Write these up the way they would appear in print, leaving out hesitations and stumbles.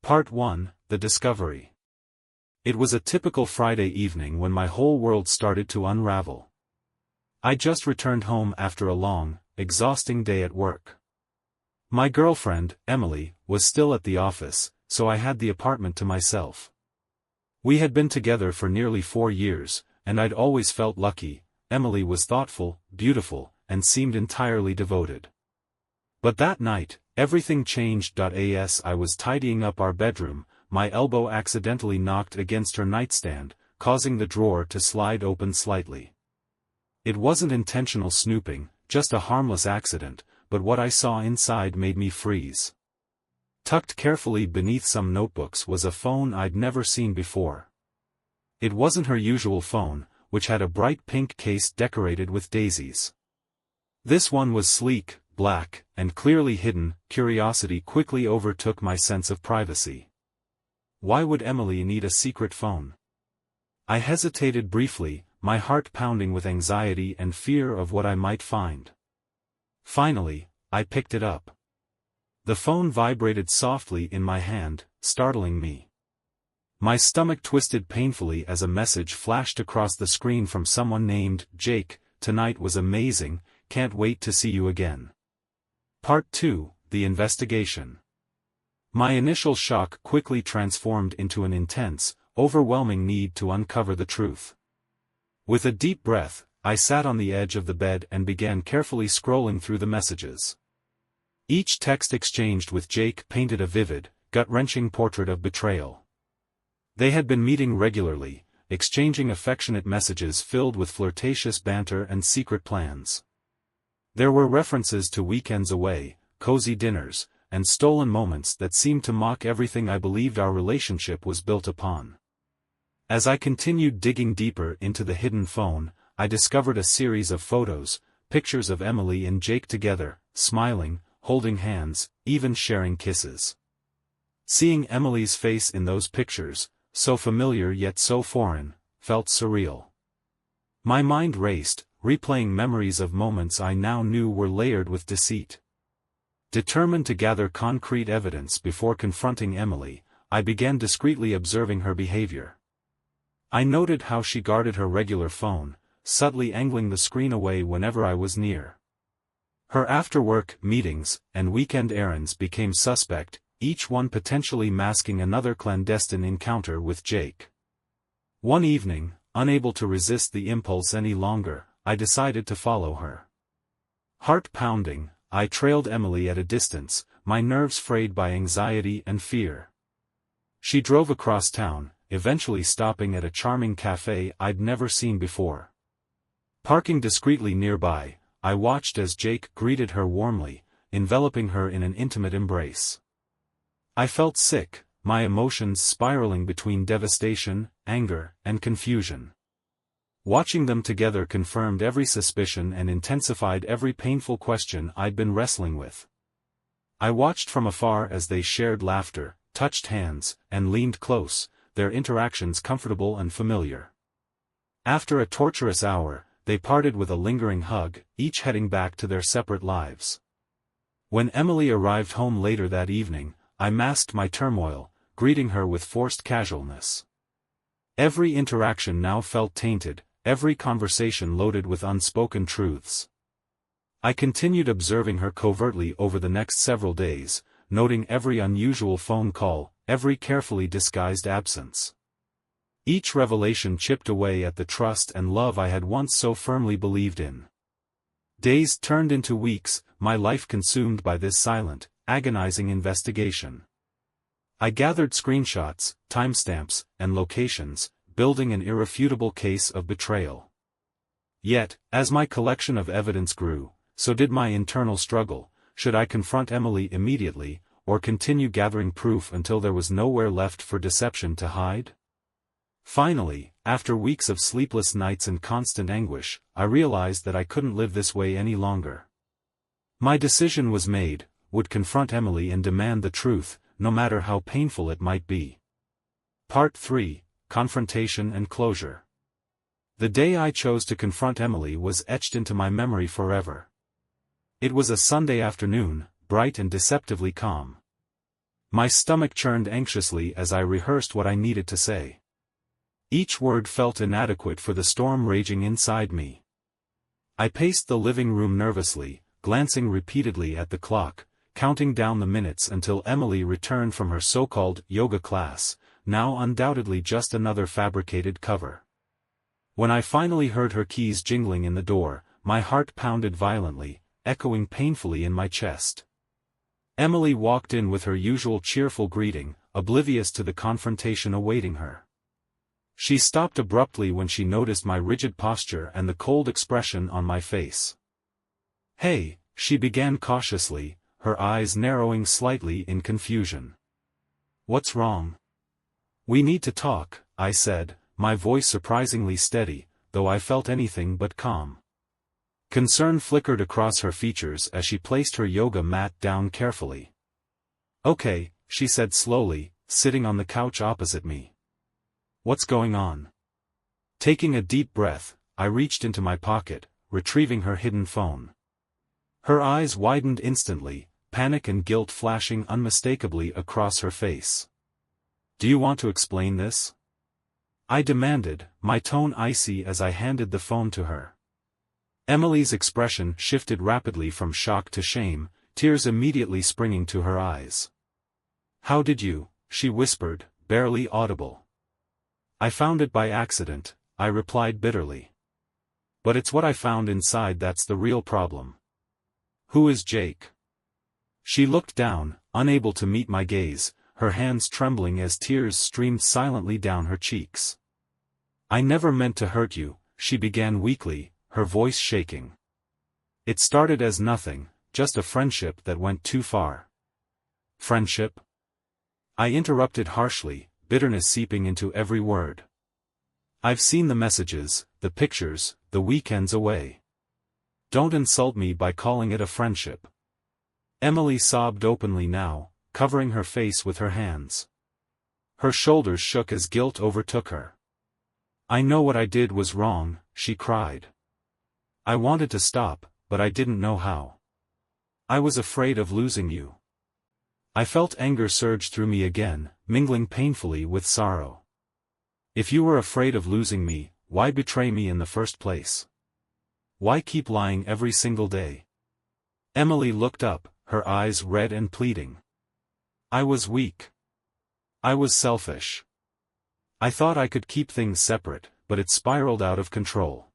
Part 1, The Discovery. It was a typical Friday evening when my whole world started to unravel. I just returned home after a long, exhausting day at work. My girlfriend, Emily, was still at the office, so I had the apartment to myself. We had been together for nearly 4 years, and I'd always felt lucky. Emily was thoughtful, beautiful, and seemed entirely devoted. But that night, everything changed. As I was tidying up our bedroom, my elbow accidentally knocked against her nightstand, causing the drawer to slide open slightly. It wasn't intentional snooping, just a harmless accident, but what I saw inside made me freeze. Tucked carefully beneath some notebooks was a phone I'd never seen before. It wasn't her usual phone, which had a bright pink case decorated with daisies. This one was sleek, black, and clearly hidden. Curiosity quickly overtook my sense of privacy. Why would Emily need a secret phone? I hesitated briefly, my heart pounding with anxiety and fear of what I might find. Finally, I picked it up. The phone vibrated softly in my hand, startling me. My stomach twisted painfully as a message flashed across the screen from someone named Jake. "Tonight was amazing, can't wait to see you again." Part 2, The Investigation. My initial shock quickly transformed into an intense, overwhelming need to uncover the truth. With a deep breath, I sat on the edge of the bed and began carefully scrolling through the messages. Each text exchanged with Jake painted a vivid, gut-wrenching portrait of betrayal. They had been meeting regularly, exchanging affectionate messages filled with flirtatious banter and secret plans. There were references to weekends away, cozy dinners, and stolen moments that seemed to mock everything I believed our relationship was built upon. As I continued digging deeper into the hidden phone, I discovered a series of photos, pictures of Emily and Jake together, smiling, holding hands, even sharing kisses. Seeing Emily's face in those pictures, so familiar yet so foreign, felt surreal. My mind raced, replaying memories of moments I now knew were layered with deceit. Determined to gather concrete evidence before confronting Emily, I began discreetly observing her behavior. I noted how she guarded her regular phone, subtly angling the screen away whenever I was near. Her after-work meetings and weekend errands became suspect, each one potentially masking another clandestine encounter with Jake. One evening, unable to resist the impulse any longer, I decided to follow her. Heart pounding, I trailed Emily at a distance, my nerves frayed by anxiety and fear. She drove across town, eventually stopping at a charming cafe I'd never seen before. Parking discreetly nearby, I watched as Jake greeted her warmly, enveloping her in an intimate embrace. I felt sick, my emotions spiraling between devastation, anger, and confusion. Watching them together confirmed every suspicion and intensified every painful question I'd been wrestling with. I watched from afar as they shared laughter, touched hands, and leaned close, their interactions comfortable and familiar. After a torturous hour, they parted with a lingering hug, each heading back to their separate lives. When Emily arrived home later that evening, I masked my turmoil, greeting her with forced casualness. Every interaction now felt tainted, every conversation loaded with unspoken truths. I continued observing her covertly over the next several days, noting every unusual phone call, every carefully disguised absence. Each revelation chipped away at the trust and love I had once so firmly believed in. Days turned into weeks, my life consumed by this silent, agonizing investigation. I gathered screenshots, timestamps, and locations, building an irrefutable case of betrayal. Yet, as my collection of evidence grew, so did my internal struggle. Should I confront Emily immediately, or continue gathering proof until there was nowhere left for deception to hide? Finally, after weeks of sleepless nights and constant anguish, I realized that I couldn't live this way any longer. My decision was made, would confront Emily and demand the truth, no matter how painful it might be. Part 3, Confrontation and Closure. The day I chose to confront Emily was etched into my memory forever. It was a Sunday afternoon, bright and deceptively calm. My stomach churned anxiously as I rehearsed what I needed to say. Each word felt inadequate for the storm raging inside me. I paced the living room nervously, glancing repeatedly at the clock, counting down the minutes until Emily returned from her so-called yoga class, now undoubtedly just another fabricated cover. When I finally heard her keys jingling in the door, my heart pounded violently, echoing painfully in my chest. Emily walked in with her usual cheerful greeting, oblivious to the confrontation awaiting her. She stopped abruptly when she noticed my rigid posture and the cold expression on my face. "Hey," she began cautiously, her eyes narrowing slightly in confusion. "What's wrong?" "We need to talk," I said, my voice surprisingly steady, though I felt anything but calm. Concern flickered across her features as she placed her yoga mat down carefully. "Okay," she said slowly, sitting on the couch opposite me. "What's going on?" Taking a deep breath, I reached into my pocket, retrieving her hidden phone. Her eyes widened instantly, panic and guilt flashing unmistakably across her face. "Do you want to explain this?" I demanded, my tone icy as I handed the phone to her. Emily's expression shifted rapidly from shock to shame, tears immediately springing to her eyes. "How did you?" she whispered, barely audible. "I found it by accident," I replied bitterly. "But it's what I found inside that's the real problem." "Who is Jake?" She looked down, unable to meet my gaze, her hands trembling as tears streamed silently down her cheeks. "I never meant to hurt you," she began weakly, her voice shaking. "It started as nothing, just a friendship that went too far." "Friendship?" I interrupted harshly, bitterness seeping into every word. "I've seen the messages, the pictures, the weekends away. Don't insult me by calling it a friendship." Emily sobbed openly now, covering her face with her hands. Her shoulders shook as guilt overtook her. "I know what I did was wrong," she cried. "I wanted to stop, but I didn't know how. I was afraid of losing you." I felt anger surge through me again, mingling painfully with sorrow. "If you were afraid of losing me, why betray me in the first place? Why keep lying every single day?" Emily looked up, her eyes red and pleading. "I was weak. I was selfish. I thought I could keep things separate, but it spiraled out of control.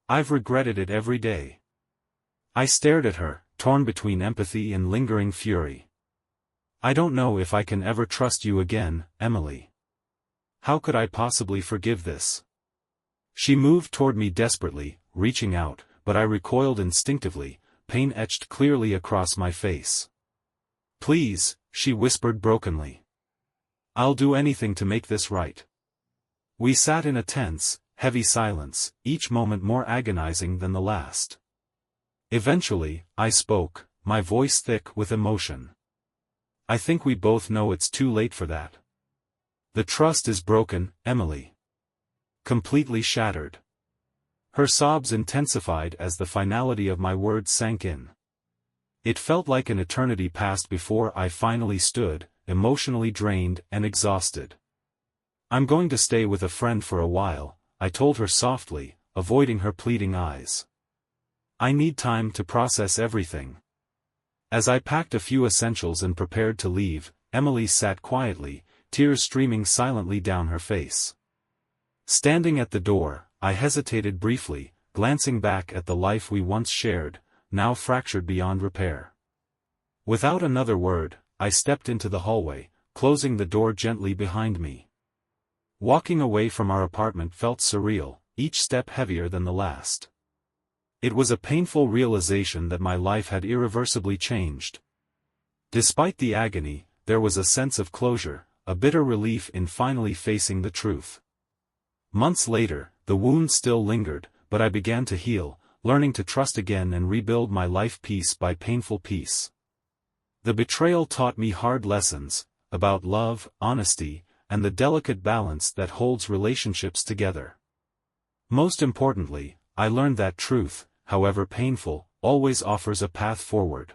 I've regretted it every day." I stared at her, torn between empathy and lingering fury. "I don't know if I can ever trust you again, Emily. How could I possibly forgive this?" She moved toward me desperately, reaching out, but I recoiled instinctively, pain etched clearly across my face. "Please," she whispered brokenly. "I'll do anything to make this right." We sat in a tense, heavy silence, each moment more agonizing than the last. Eventually, I spoke, my voice thick with emotion. "I think we both know it's too late for that. The trust is broken, Emily. Completely shattered." Her sobs intensified as the finality of my words sank in. It felt like an eternity passed before I finally stood, emotionally drained and exhausted. "I'm going to stay with a friend for a while," I told her softly, avoiding her pleading eyes. "I need time to process everything." As I packed a few essentials and prepared to leave, Emily sat quietly, tears streaming silently down her face. Standing at the door, I hesitated briefly, glancing back at the life we once shared, now fractured beyond repair. Without another word, I stepped into the hallway, closing the door gently behind me. Walking away from our apartment felt surreal, each step heavier than the last. It was a painful realization that my life had irreversibly changed. Despite the agony, there was a sense of closure, a bitter relief in finally facing the truth. Months later, the wound still lingered, but I began to heal, learning to trust again and rebuild my life piece by painful piece. The betrayal taught me hard lessons, about love, honesty, and the delicate balance that holds relationships together. Most importantly, I learned that truth, however painful, always offers a path forward.